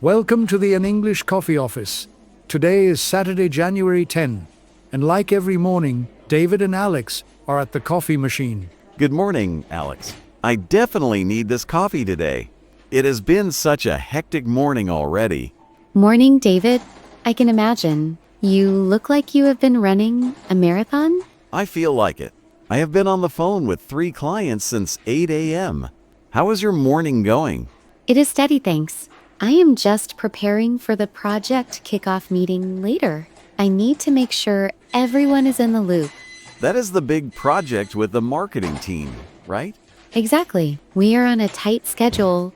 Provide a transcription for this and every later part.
Welcome to the An English Coffee Office. Today is Saturday, January 10, and like every morning, David and Alex are at the coffee machine. Good morning, Alex. I definitely need this coffee today. It has been such a hectic morning already. Morning, David. I can imagine. You look like you have been running a marathon? I feel like it. I have been on the phone with 3 clients since 8 a.m. How is your morning going? It is steady, thanks. I am just preparing for the project kickoff meeting later. I need to make sure everyone is in the loop. That is the big project with the marketing team, right? Exactly. We are on a tight schedule,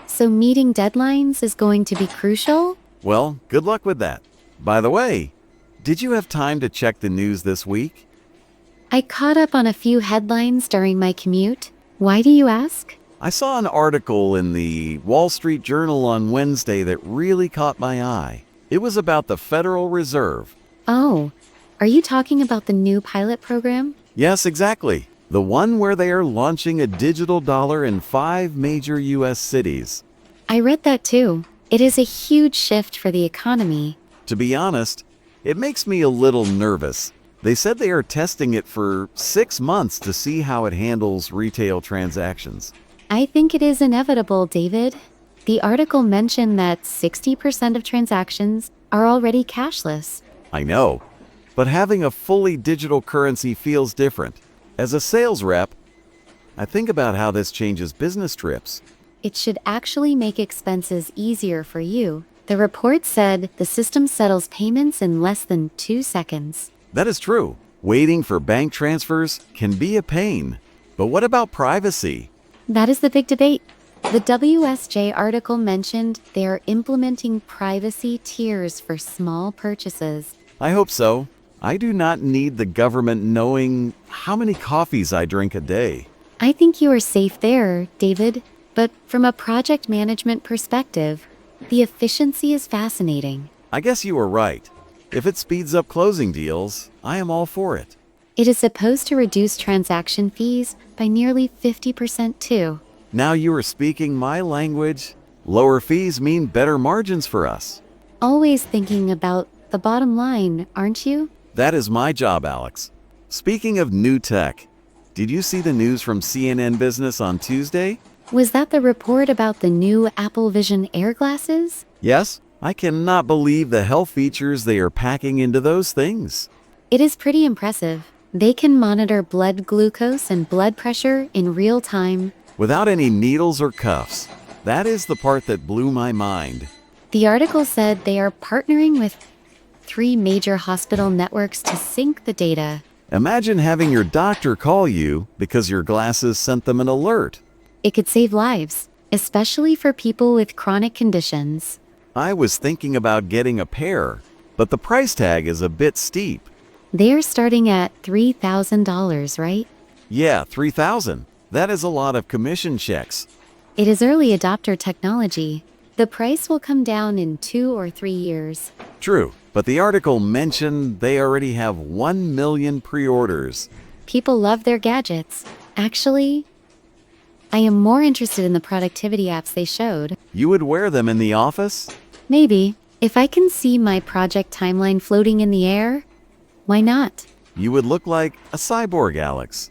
so meeting deadlines is going to be crucial. Well, good luck with that. By the way, did you have time to check the news this week? I caught up on a few headlines during my commute. Why do you ask? I saw an article in the Wall Street Journal on Wednesday that really caught my eye. It was about the Federal Reserve. Oh, are you talking about the new pilot program? Yes, exactly. The one where they are launching a digital dollar in 5 major U.S. cities. I read that too. It is a huge shift for the economy. To be honest, it makes me a little nervous. They said they are testing it for 6 months to see how it handles retail transactions. I think it is inevitable, David. The article mentioned that 60% of transactions are already cashless. I know, but having a fully digital currency feels different. As a sales rep, I think about how this changes business trips. It should actually make expenses easier for you. The report said the system settles payments in less than 2 seconds. That is true. Waiting for bank transfers can be a pain. But what about privacy? That is the big debate. The WSJ article mentioned they are implementing privacy tiers for small purchases. I hope so. I do not need the government knowing how many coffees I drink a day. I think you are safe there, David. But from a project management perspective, the efficiency is fascinating. I guess you are right. If it speeds up closing deals, I am all for it. It is supposed to reduce transaction fees by nearly 50% too. Now you are speaking my language. Lower fees mean better margins for us. Always thinking about the bottom line, aren't you? That is my job, Alex. Speaking of new tech, did you see the news from CNN Business on Tuesday? Was that the report about the new Apple Vision Air glasses? Yes, I cannot believe the health features they are packing into those things. It is pretty impressive. They can monitor blood glucose and blood pressure in real time. Without any needles or cuffs. That is the part that blew my mind. The article said they are partnering with 3 major hospital networks to sync the data. Imagine having your doctor call you because your glasses sent them an alert. It could save lives, especially for people with chronic conditions. I was thinking about getting a pair, but the price tag is a bit steep. They're starting at $3,000, right? Yeah, $3,000. That is a lot of commission checks. It is early adopter technology. The price will come down in 2 or 3 years. True, but the article mentioned they already have 1 million pre-orders. People love their gadgets. Actually, I am more interested in the productivity apps they showed. You would wear them in the office? Maybe. If I can see my project timeline floating in the air, why not? You would look like a cyborg, Alex.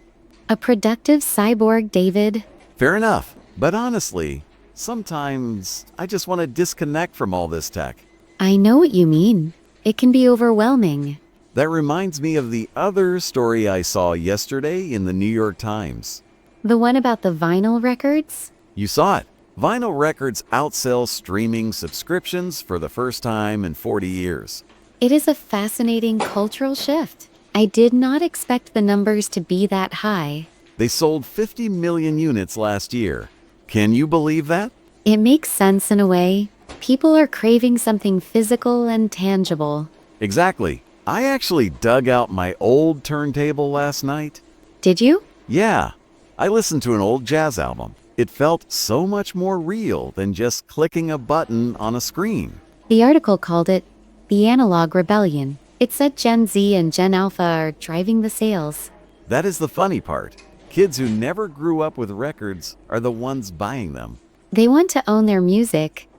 A productive cyborg, David. Fair enough, but honestly, sometimes I just want to disconnect from all this tech. I know what you mean. It can be overwhelming. That reminds me of the other story I saw yesterday in the New York Times. The one about the vinyl records? You saw it. Vinyl records outsell streaming subscriptions for the first time in 40 years. It is a fascinating cultural shift. I did not expect the numbers to be that high. They sold 50 million units last year. Can you believe that? It makes sense in a way. People are craving something physical and tangible. Exactly. I actually dug out my old turntable last night. Did you? Yeah. I listened to an old jazz album. It felt so much more real than just clicking a button on a screen. The article called it the analog rebellion. It said Gen Z and Gen Alpha are driving the sales. That is the funny part. Kids who never grew up with records are the ones buying them. They want to own their music.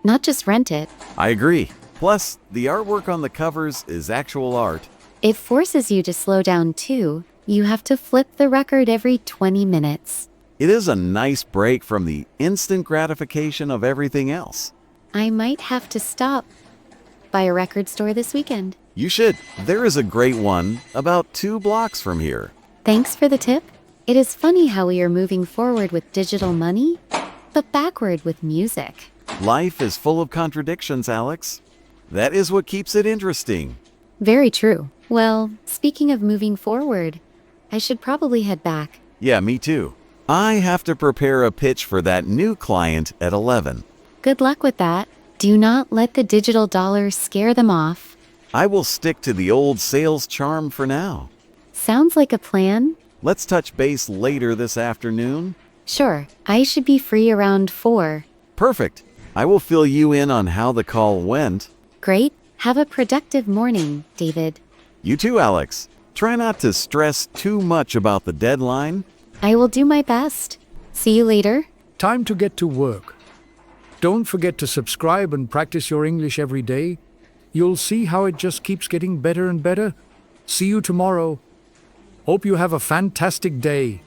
not just rent it. I agree. Plus, the artwork on the covers is actual art. It forces you to slow down too. You have to flip the record every 20 minutes. It is a nice break from the instant gratification of everything else. I might have to stop by a record store this weekend. You should. There is a great one about 2 blocks from here. Thanks for the tip. It is funny how we are moving forward with digital money, but backward with music. Life is full of contradictions, Alex. That is what keeps it interesting. Very true. Well, speaking of moving forward, I should probably head back. Yeah, me too. I have to prepare a pitch for that new client at 11. Good luck with that. Do not let the digital dollar scare them off. I will stick to the old sales charm for now. Sounds like a plan. Let's touch base later this afternoon. Sure, I should be free around 4. Perfect. I will fill you in on how the call went. Great. Have a productive morning, David. You too, Alex. Try not to stress too much about the deadline. I will do my best. See you later. Time to get to work. Don't forget to subscribe and practice your English every day. You'll see how it just keeps getting better and better. See you tomorrow. Hope you have a fantastic day.